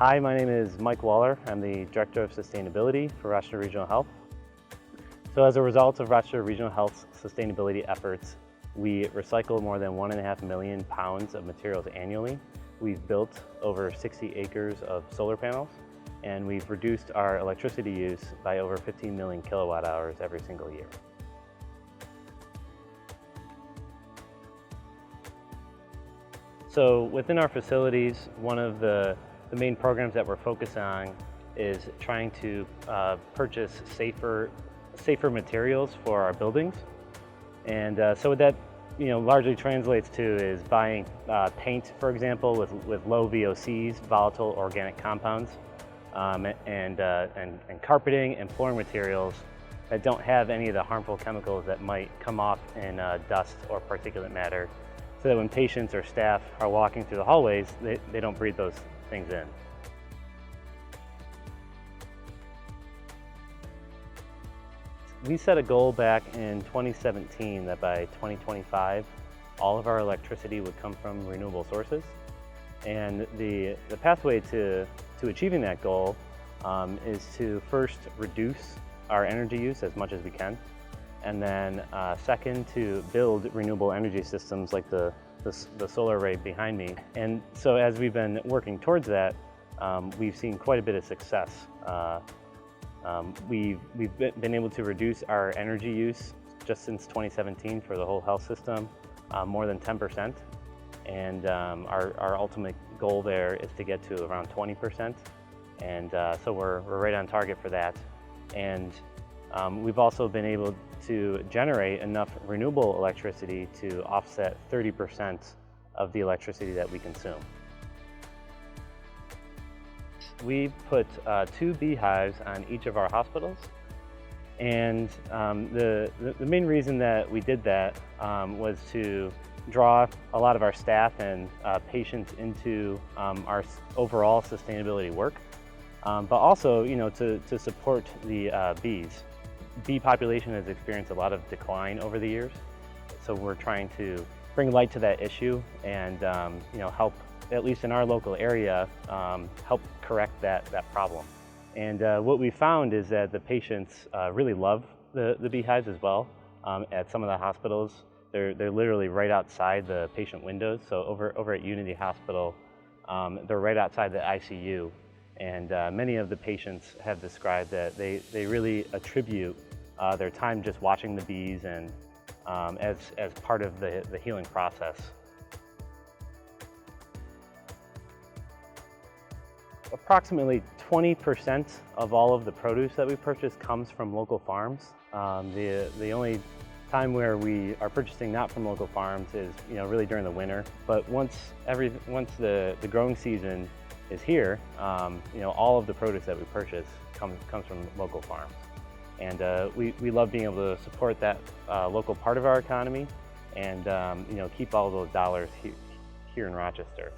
Hi, my name is Mike Waller. I'm the Director of Sustainability for Rochester Regional Health. So as a result of Rochester Regional Health's sustainability efforts, we recycle more than 1.5 million pounds of materials annually. We've built over 60 acres of solar panels, and we've reduced our electricity use by over 15 million kilowatt hours every single year. So within our facilities, one of the main programs that we're focused on is trying to purchase safer materials for our buildings. And so what that largely translates to is buying paint, for example, with low VOCs, volatile organic compounds, and carpeting and flooring materials that don't have any of the harmful chemicals that might come off in dust or particulate matter, so that when patients or staff are walking through the hallways, they don't breathe those things in. We set a goal back in 2017 that by 2025, all of our electricity would come from renewable sources. And the pathway to achieving that goal is to first reduce our energy use as much as we can. And then second, to build renewable energy systems like the solar array behind me. And so as we've been working towards that, we've seen quite a bit of success. We've been able to reduce our energy use just since 2017 for the whole health system, more than 10%. And our ultimate goal there is to get to around 20%. And so we're right on target for that. And we've also been able to generate enough renewable electricity to offset 30% of the electricity that we consume. We put 2 beehives on each of our hospitals, and the main reason that we did that was to draw a lot of our staff and patients into our overall sustainability work, but also to support the bees. Bee population has experienced a lot of decline over the years, so we're trying to bring light to that issue and help, at least in our local area, help correct that problem. And what we found is that the patients really love the beehives as well. At some of the hospitals, they're literally right outside the patient windows. So over at Unity Hospital, they're right outside the ICU. And many of the patients have described that they really attribute their time just watching the bees and as part of the healing process. Approximately 20% of all of the produce that we purchase comes from local farms. The only time where we are purchasing not from local farms is really during the winter. But once the growing season is here, all of the produce that we purchase comes from local farms. And we love being able to support that local part of our economy and keep all of those dollars here in Rochester.